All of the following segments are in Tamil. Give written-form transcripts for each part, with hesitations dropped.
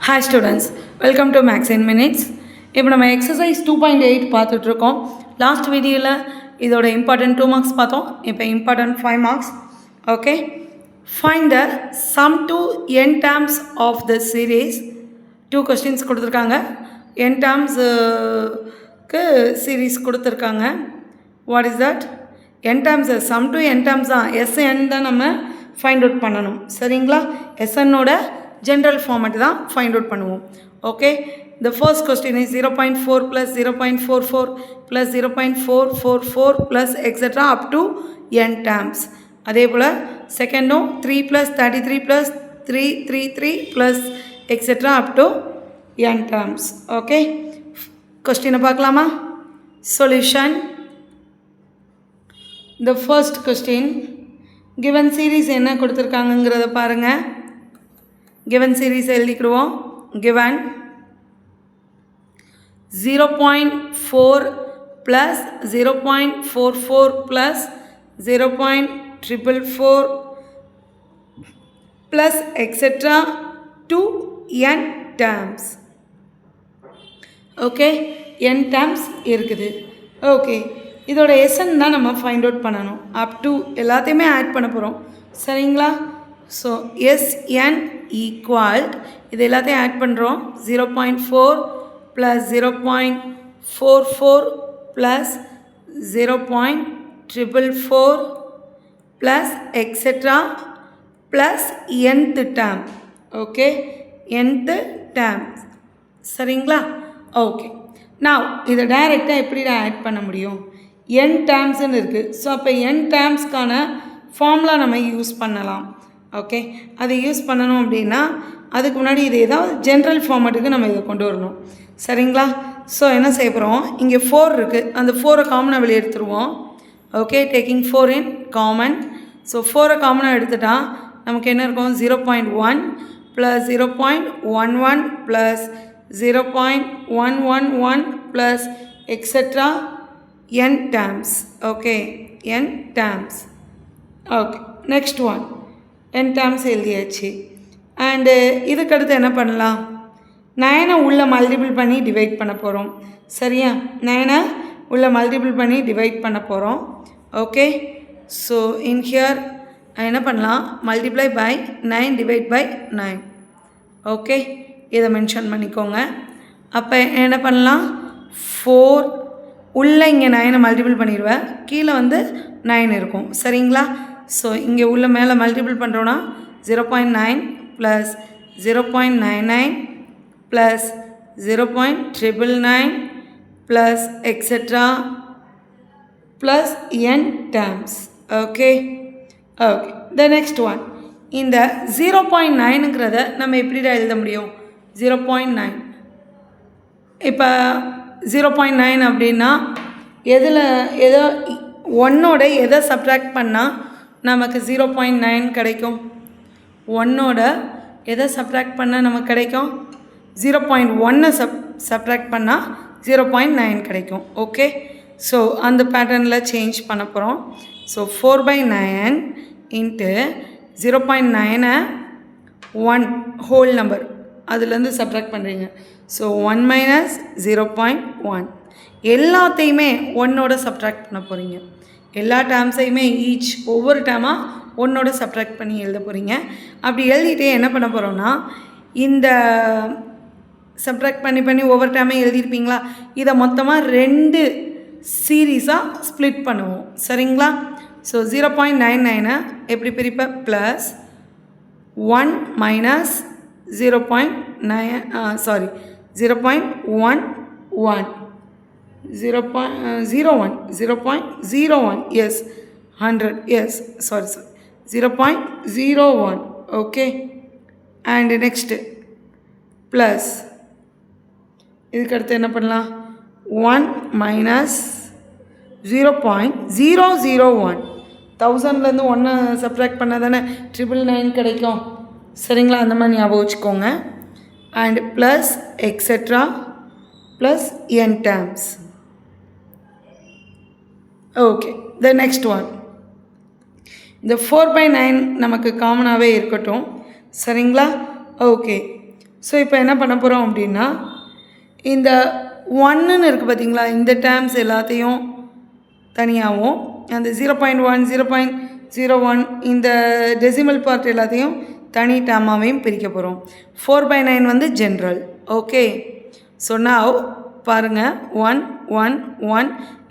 Hi students, welcome to Max in Minutes. இப்போ நம்ம exercise 2.8 பார்த்துட்டு இருக்கோம். லாஸ்ட் வீடியோவில் இதோட இம்பார்ட்டன்ட் 2 மார்க்ஸ் பார்த்தோம். இப்போ important 5 marks. Okay, find the sum to n terms of the series. 2 questions கொடுத்துருக்காங்க. n termsக்கு சீரீஸ் கொடுத்துருக்காங்க. What is that? n terms, sum to n terms தான். Sn தான் நம்ம ஃபைண்ட் அவுட் பண்ணணும். சரிங்களா? Snோட general format தான் find out பண்ணுவோம். Okay, the first question is 0.4 plus 0.44 plus 0.444 plus etc up to n terms. அதே போல second 3 plus 33 plus 333 plus etc up to n terms. Okay, question பார்க்கலாமா? Solution. The first question, given series என்ன கொடுத்திருக்காங்கங்கறத பாருங்க. given series எழுதிக்குவோம். given 0.4 plus 0.44 plus 0.444 plus etc to n terms. Okay, n terms இருக்குது. ஓகே, இதோட Sn தான் நம்ம ஃபைண்ட் அவுட் பண்ணணும். அப் டு எல்லாத்தையுமே ஆட் பண்ண போகிறோம். சரிங்களா? ஸோ Sn ஈக்குவல் இது எல்லாத்தையும் ஆட் பண்ணுறோம். 0.4 plus 0.44 plus 0.444 plus etcetera plus nth term. Okay, nth term. சரிங்களா? ஓகே, நான் இதை டைரெக்டாக எப்படி ஆட் பண்ண முடியும்? n டேர்ம்ஸ்ன்னு இருக்குது. ஸோ அப்போ n டேர்ம்ஸ்க்கான ஃபார்முலா நம்ம யூஸ் பண்ணலாம். ஓகே, அதை யூஸ் பண்ணணும் அப்படின்னா அதுக்கு முன்னாடி இது ஏதாவது ஜென்ரல் ஃபார்மேட்டுக்கு நம்ம இதை கொண்டு வரணும். சரிங்களா? ஸோ என்ன செய்ய போகிறோம்? இங்கே 4 இருக்குது. அந்த 4 காமனாக வெளியே எடுத்துருவோம். ஓகே, டேக்கிங் 4 இன் காமன். ஸோ 4 காமனாக எடுத்துட்டா நமக்கு என்ன இருக்கும்? 0.1 plus 0.11 plus 0.111 plus etcetera n terms. Okay, n terms. Okay, next one n terms எழுதியாச்சு. அண்டு இதுக்கடுத்து என்ன பண்ணலாம்? 9 உள்ள மல்டிபிள் பண்ணி டிவைட் பண்ண போகிறோம். சரியா? 9 உள்ள மல்டிபிள் பண்ணி டிவைட் பண்ண போகிறோம். ஓகே, ஸோ இன் ஹியர் என்ன பண்ணலாம்? Multiply by 9 divide by 9. Okay, இதை மென்ஷன் பண்ணிக்கோங்க. அப்போ என்ன பண்ணலாம்? 4 உள்ளே இங்கே 9 மல்டிபிள் பண்ணிடுவேன். கீழே வந்து 9 இருக்கும். சரிங்களா? ஸோ இங்கே உள்ள மேலே மல்டிபிள் பண்ணுறோன்னா 0.9 plus 0.99 plus 0.999 plus etcetera plus n terms. Okay, okay, the next one. இந்த 0.9ங்கிறத நம்ம எப்படிடா எழுத முடியும்? 0.9 இப்போ 0.9 அப்படின்னா எதோ ஒன்னோட எதை சப்ட்ராக்ட் பண்ணால் நமக்கு 0.9 கிடைக்கும்? 1ஓட எதை சப்ட்ராக்ட் பண்ணால் நமக்கு கிடைக்கும்? 0.1 சப்ட்ராக்ட் பண்ணால் 0.9 கிடைக்கும். ஓகே, ஸோ அந்த பேட்டர்னில் சேஞ்ச் பண்ண போகிறோம். ஸோ 4/9 இன்ட்டு 0.9 1 ஹோல் நம்பர் அதுலேருந்து சப்ட்ராக்ட் பண்ணுறீங்க. ஸோ 1 மைனஸ் 0.1 எல்லாத்தையுமே 1ஓட சப்ட்ராக்ட் பண்ண போகிறீங்க. எல்லா டேர்ம்ஸையுமே ஈச் ஒவ்வொரு டேர்மாக 1ஓட சப்ட்ராக்ட் பண்ணி எழுத போகிறீங்க. அப்படி எழுதிட்டே என்ன பண்ண போகிறோன்னா, இந்த சப்ட்ராக்ட் பண்ணி ஒவ்வொரு டேர்மையும் எழுதியிருப்பீங்களா? இதை மொத்தமாக 2 சீரீஸாக ஸ்ப்ளிட் பண்ணுவோம். சரிங்களா? ஸோ 0.99 எப்படி பிரிப்பேன்? Plus 1 minus 0.11 0.01 yes, 100 yes, sorry 0.01. okay, and next plus இதுக்கடுத்து என்ன பண்ணலாம்? 1 மைனஸ் 0.001 1000லேருந்து 1 சப்ட்ராக்ட் பண்ணால் தானே 999 கிடைக்கும். சரிங்களா? அந்த மாதிரி ஞாபகம் வச்சுக்கோங்க. And plus etcetera plus n terms. Okay, the next one. இந்த 4/9 நமக்கு காமனாகவே இருக்கட்டும். சரிங்களா? ஓகே, ஸோ இப்போ என்ன பண்ண போகிறோம் அப்படின்னா இந்த 1ன்னு இருக்குது பார்த்தீங்களா, இந்த டேர்ம்ஸ் எல்லாத்தையும் தனியாகவும் அந்த 0.1 0.01 இந்த டெசிமல் பார்ட் எல்லாத்தையும் தனி டேர்மாவையும் பிரிக்க போகிறோம். 4/9 வந்து ஜென்ரல். ஓகே, ஸோ now பாருங்கள் 1 1 1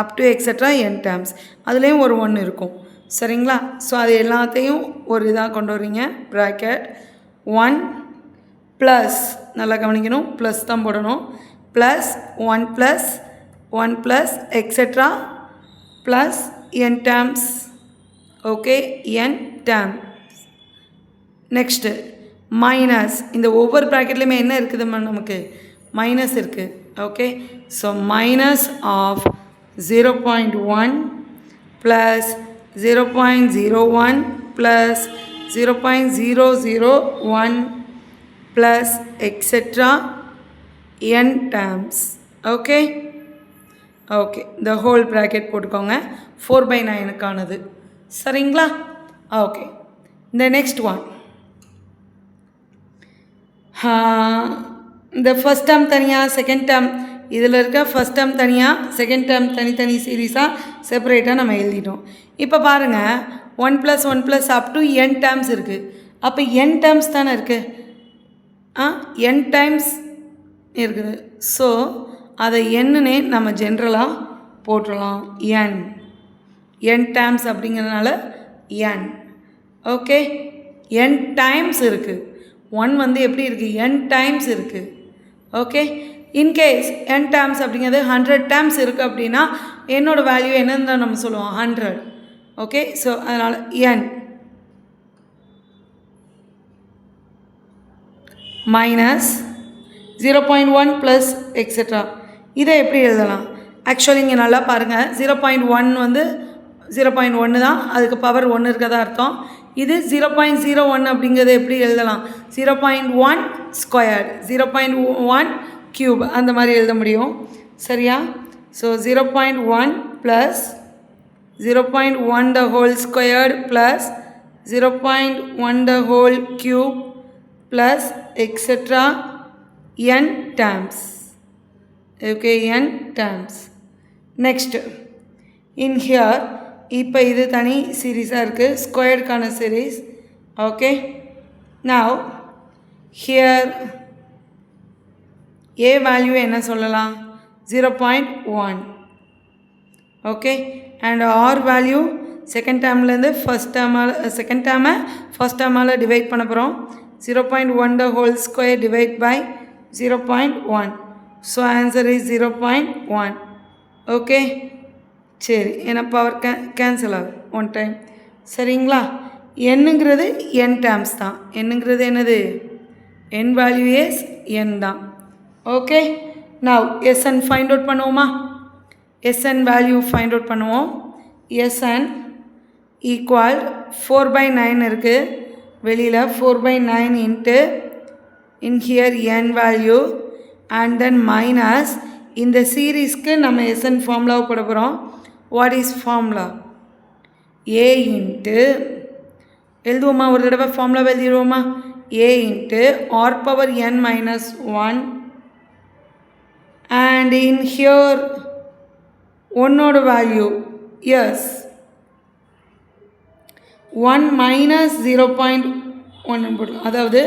up to extra n terms, அதுலேயும் ஒரு 1 இருக்கும். சரிங்களா? ஸோ அது எல்லாத்தையும் ஒரு இதாக கொண்டு வரீங்க. ப்ராக்கெட் 1 ப்ளஸ், நல்லா கவனிக்கணும், ப்ளஸ் தான் போடணும், plus 1 plus 1 plus extra plus n terms. Okay, n term. Next minus, இந்த ஒவ்வொரு ப்ராக்கெட்லேயுமே என்ன இருக்குதுமா, நமக்கு மைனஸ் இருக்குது. Okay, so minus of 0.1 plus 0.01 plus 0.001 plus etcetera n terms. Okay okay, இந்த ஹோல் ப்ராக்கெட் போட்டுக்கோங்க, 4/9க்கானது. சரிங்களா? ஓகே, இந்த நெக்ஸ்ட் ஒன், இந்த ஃபஸ்ட் டேர்ம் தனியாக, செகண்ட் டேர்ம் இதில் இருக்க ஃபஸ்ட் டேர்ம் தனியாக, செகண்ட் டேர்ம் தனித்தனி சீரீஸாக செப்பரேட்டாக நம்ம எழுதிட்டோம். இப்போ பாருங்கள் 1 + 1 + அப் டு n டேர்ம்ஸ் இருக்குது. அப்போ n டேர்ம்ஸ் தானே இருக்குது, n டைம்ஸ் இருக்குது. ஸோ அதை என்னன்னே நம்ம ஜென்ரலாக போட்டுடலாம், n டேர்ம்ஸ் அப்படிங்கிறதுனால n. ஓகே, n டைம்ஸ் இருக்குது, 1 வந்து எப்படி இருக்குது, n டைம்ஸ் இருக்குது. ஓகே, இன்கேஸ் n டேர்ம்ஸ் அப்படிங்கிறது 100 டேர்ம்ஸ் இருக்குது அப்படின்னா என்னோட வேல்யூ என்னன்னு தான் நம்ம சொல்லுவோம், 100. ஓகே, ஸோ அதனால் n மைனஸ் 0.1 ப்ளஸ் எக்ஸெட்ரா. இதை எப்படி எழுதலாம்? ஆக்சுவலி இங்கே நல்லா பாருங்கள், 0.1 வந்து 0.1 தான், அதுக்கு பவர் 1 இருக்கதா அர்த்தம். இது 0.01 அப்படிங்கிறது எப்படி எழுதலாம், 0.1 ஸ்கொயர்டு, 0.1 க்யூப், அந்த மாதிரி எழுத முடியும். சரியா? So 0.1 plus 0.1 the whole squared plus 0.1 the whole cube plus etcetera n terms. Okay, n terms. Next, in here இப்போ இது தனி சீரீஸாக இருக்குது, ஸ்கொயர்டுக்கான series. Okay, now here a value என்ன சொல்லலாம், 0.1. Okay, and r value second டேர்ம்லேருந்து ஃபஸ்ட் டேர்மால், செகண்ட் டேர்மை ஃபஸ்ட் டேர்மால் டிவைட் பண்ண போகிறோம். 0.1 the whole square divide by 0.1. So answer is 0.1. Okay, சரி, ஏன்னா பவர் கேன்சல் ஆகும் ஒன் டைம். சரிங்களா? என்னங்கிறது n டேர்ம்ஸ் தான், என்னங்கிறது என்னது, n வேல்யூ இஸ் n தான். Okay, now Sn find out பண்ணுவோமா, Sn வேல்யூ ஃபைண்ட் அவுட் பண்ணுவோம். Sn ஈக்குவல் 4/9 இருக்குது வெளியில், 4/9 into in here n value and then minus இந்த சீரீஸ்க்கு நம்ம Sn ஃபார்முலாவை போட போகிறோம். What is formula, a into, எழுதுவோமா ஒரு தடவை ஃபார்முலாவை எழுதிடுவோமா, a into r power n minus 1 and in here 1ஓட வேல்யூ எஸ் 1 மைனஸ் 0.1 போடலாம். அதாவது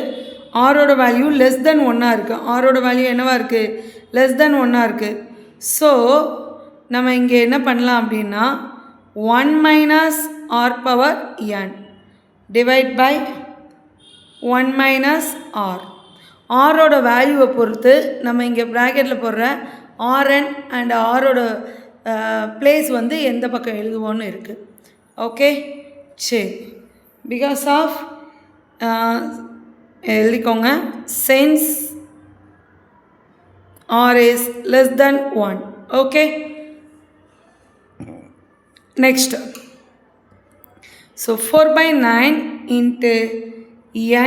ஆரோட வேல்யூ லெஸ் தென் 1ஆக இருக்குது, ஆரோட வேல்யூ என்னவா இருக்குது, லெஸ் தென் 1ஆக இருக்குது. ஸோ நம்ம இங்கே என்ன பண்ணலாம் அப்படின்னா 1 minus r power n divide by 1 minus r. ஆரோட வேல்யூவை பொறுத்து நம்ம இங்கே ப்ராக்கெட்டில் போடுற ஆர்என் அண்ட் ஆரோட பிளேஸ் வந்து எந்த பக்கம் எழுதுவோன்னு இருக்குது. ஓகே, சரி, பிகாஸ் ஆஃப் எழுதிக்கோங்க, since r is less than 1. Okay, next, so 4/9 into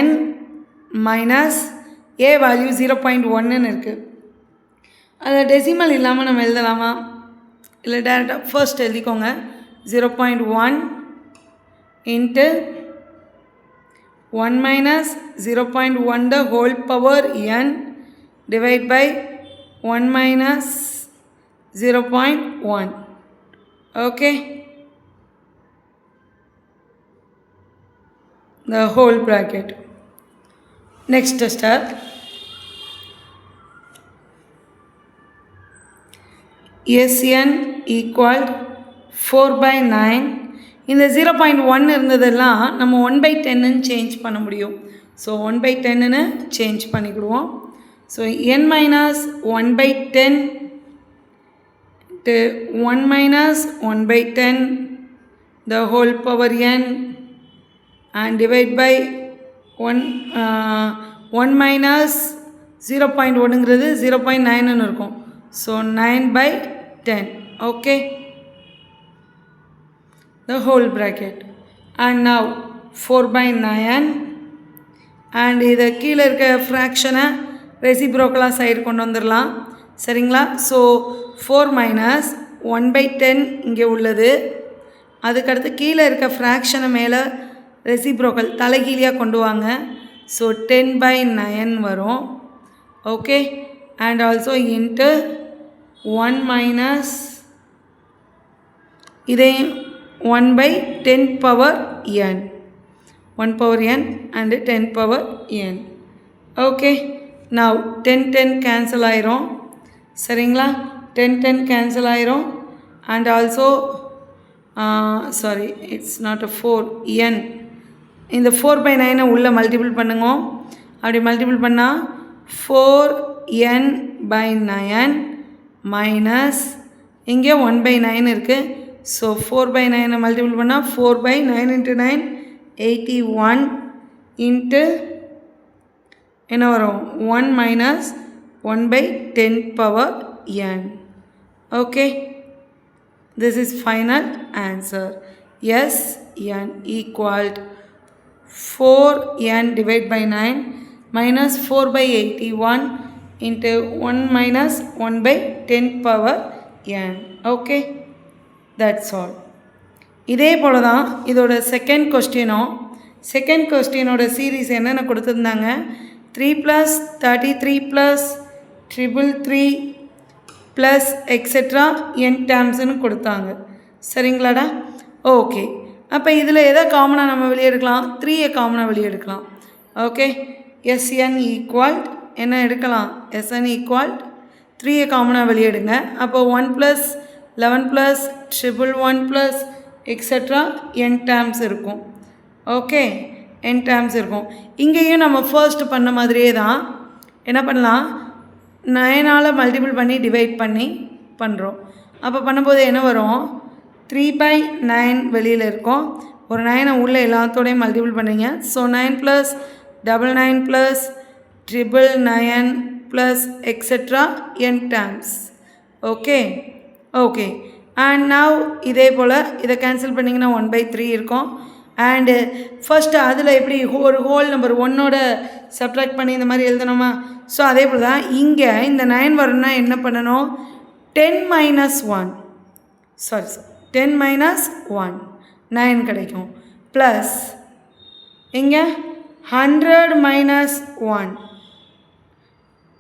n minus a value 0.1ன்னு இருக்குது. அதை டெசிமல் இல்லாமல் நம்ம எழுதலாமா, இல்லை டேரெக்டாக ஃபர்ஸ்ட் எழுதிக்கோங்க, 0.1 into 1 minus 0.1 the whole power n divided by 1 minus 0.1. Okay, the whole bracket. Next step, Sn equal 4 by 9. இந்த 0.1 இருந்ததெல்லாம் நம்ம 1/10 சேஞ்ச் பண்ண முடியும். ஸோ 1/10 சேஞ்ச் பண்ணிக்கிடுவோம். So n minus 1/10 to 1 minus 1/10 the whole power n and divide by 1 minus 0.1ங்கிறது 0.9 இருக்கும். So 9/10. okay, the whole bracket. and now 4 by 9 and இதை கீழே இருக்க ஃப்ராக்ஷனை ரெசிப்ரோக்கலாக சைடு கொண்டு வந்துடலாம். சரிங்களா? ஸோ 4 minus 1/10 இங்கே உள்ளது. அதுக்கடுத்து கீழே இருக்க ஃப்ராக்ஷனை மேலே ரெசிப்ரோக்கல் தலைகீழியாக கொண்டு வாங்க. ஸோ 10/9 வரும். Okay, and also into 1 minus இதையும் 1/10 power n, 1 power n and 10 power n. okay, now 10 cancel ஆயிரும். சரிங்களா? 10 cancel ஆயிரும். and also sorry, it's not a 4 n. இந்த 4/9 உள்ள மல்டிபிள் பண்ணுங்க. அப்படி மல்டிபிள் பண்ணால் 4n/9 மைனஸ் இங்கே 1/9 இருக்குது. ஸோ 4/9 மல்டிபிள் பண்ணால் 4/9 × 9 81 இன்ட்டு என்ன வரும்? 1 minus 1/10 power n. okay, this is final answer. Sn equal 4n divided by 9 minus 4/81 into 1 minus 1/10 power n. okay, that's all. இதே போல தான் இதோட செகண்ட் கொஸ்டினோட சீரீஸ் என்னென்ன கொடுத்துருந்தாங்க? 3 + 33 + 333 ப்ளஸ் எக்ஸெட்ரா n டேர்ம்ஸ்னு கொடுத்தாங்க. சரிங்களாடா? ஓகே, அப்போ இதில் எதை காமனாக நம்ம வெளியே எடுக்கலாம்? 3 காமனாக வெளியே எடுக்கலாம். ஓகே, Sn ஈக்குவல் என்ன எடுக்கலாம்? Sn ஈக்குவல் 3 காமனாக வெளியே எடுங்க. அப்போ 1 + 11 + 111 ப்ளஸ் எக்ஸெட்ரா n டேர்ம்ஸ் இருக்கும். ஓகே, n டேர்ம்ஸ் இருக்கும். இங்கேயும் நம்ம ஃபர்ஸ்ட் பண்ண மாதிரியே தான் என்ன பண்ணலாம்? 9ஆல் மல்டிபிள் பண்ணி டிவைட் பண்ணி பண்ணுறோம். அப்போ பண்ணும்போது என்ன வரும்? 3/9 வெளியில் இருக்கும். ஒரு 9 உள்ளே எல்லாத்தோடையும் மல்டிபிள் பண்ணுறீங்க. So 9 + 99 + 999 plus etcetera n terms. Okay, okay, and now இதே போல் இதை கேன்சல் பண்ணிங்கன்னா 1/3 இருக்கும். அண்டு ஃபஸ்ட்டு அதில் எப்படி ஒரு ஹோல் நம்பர் 1ஓட சப்ட்ராக்ட் பண்ணி இந்த மாதிரி எழுதணுமா? ஸோ அதே போல் தான் இங்கே இந்த 9 வரணும்னா என்ன பண்ணணும்? 10 - 1 9 கிடைக்கும். ப்ளஸ் இங்கே 100 - 1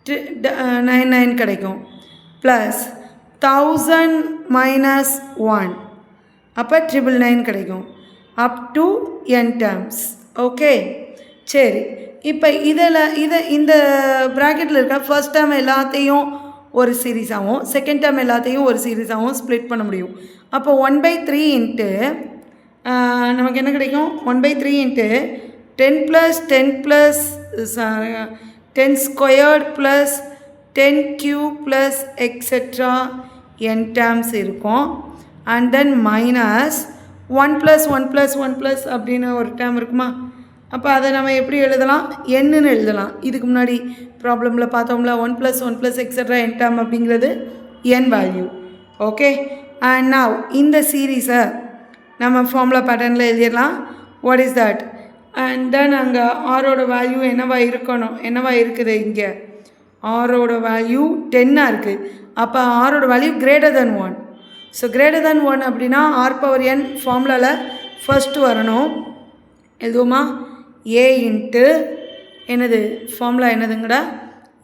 99 கிடைக்கும். ப்ளஸ் 1000 - 1 அப்போ 999 கிடைக்கும். Up to n terms. Okay, சரி, இப்போ இந்த ப்ராக்கெட்டில் இருக்க ஃபர்ஸ்ட் டேர்ம் எல்லாத்தையும் ஒரு சீரீஸாகவும் செகண்ட் டேர்ம் எல்லாத்தையும் ஒரு சீரீஸாகவும் ஸ்ப்ளிட் பண்ண முடியும். அப்போ 1/3 இன்ட்டு நமக்கு என்ன கிடைக்கும்? 1/3 into 10 + 10 + 10 squared plus 10³ plus etcetera n terms இருக்கும். அண்ட் தென் மைனஸ் 1 + 1 + 1 + அப்படின்னு ஒரு டேர்ம் இருக்குமா? அப்போ அதை நம்ம எப்படி எழுதலாம்? என்னன்னு எழுதலாம். இதுக்கு முன்னாடி ப்ராப்ளமில் பார்த்தோம்ல 1 + 1 + எக்ஸெட்ரா n டேர்ம் அப்படிங்கிறது n value. Okay, and now இந்த சீரீஸை நம்ம ஃபார்முலா பேட்டர்னில் எழுதிடலாம். What is that? And then அங்கே ஆரோட வேல்யூ என்னவா இருக்குது? இங்கே ஆரோட வேல்யூ 10ஆக இருக்குது. அப்போ ஆரோட வேல்யூ >1. ஸோ >1 அப்படின்னா r⁴n ஃபார்முலாவில் ஃபஸ்ட்டு வரணும். எழுதுவோமா? ஏ இன்ட்டு என்னது ஃபார்முலா என்னதுங்கடா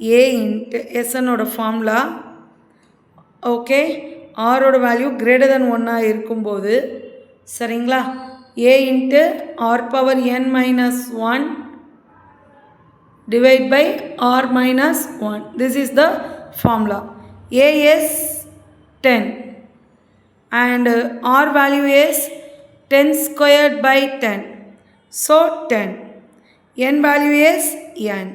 ஏ இன்ட்டு எஸ்என்னோட ஃபார்முலா ஓகே ஆரோட வேல்யூ கிரேட்டர் தென் 1 இருக்கும்போது சரிங்களா a into r power n minus 1 divide by r minus 1. This is the formula. A is 10 and r value is 10 squared by 10. So 10. N value is n.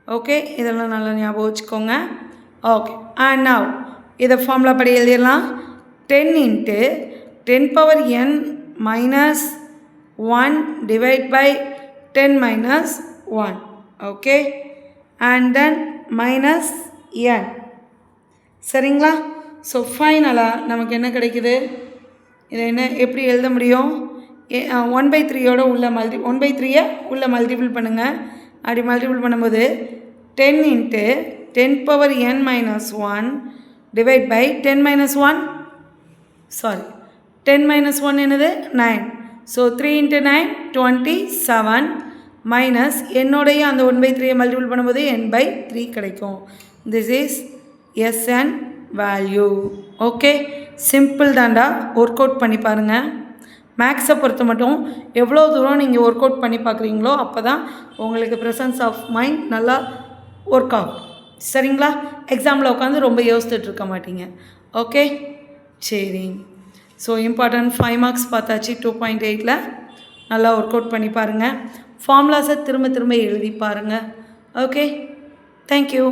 Okay. இதெல்லாம் நல்லா ஞாபகம் வச்சுக்கோங்க. Okay. And now இதை formula படி எழுதிடலாம் 10 into 10 power n minus 1 divide by 10 minus 1. Okay and then minus n சரிங்களா ஸோ ஃபைனலாக நமக்கு என்ன கிடைக்குது இதை என்ன எப்படி எழுத முடியும் 1/3யோட உள்ள 1/3 உள்ள மல்டிபிள் பண்ணுங்கள் அப்படி மல்டிபிள் பண்ணும்போது 10 into 10 power n minus 1 divide by 10 minus 1 sorry 10 minus 1 என்னது 9 ஸோ 3 into 9 27 மைனஸ் என்னோடைய அந்த 1/3 மல்டிபிள் பண்ணும்போது n/3 கிடைக்கும் this is SN value okay simple தாண்டா ஒர்க் அவுட் பண்ணி பாருங்கள் மேக்ஸை பொறுத்த மட்டும் எவ்வளோ தூரம் நீங்கள் ஒர்க் அவுட் பண்ணி பார்க்குறீங்களோ அப்போ தான் உங்களுக்கு ப்ரெசன்ஸ் ஆஃப் மைண்ட் நல்லா ஒர்க் ஆகும் சரிங்களா எக்ஸாமில் உட்காந்து ரொம்ப யோசிச்சுட்டு இருக்க மாட்டீங்க ஓகே சரி ஸோ இம்பார்ட்டன்ட் 5 மார்க்ஸ் பார்த்தாச்சு 2.8ல் நல்லா ஒர்க் அவுட் பண்ணி பாருங்கள் ஃபார்முலாஸை திரும்ப திரும்ப எழுதி பாருங்கள் ஓகே தேங்க்யூ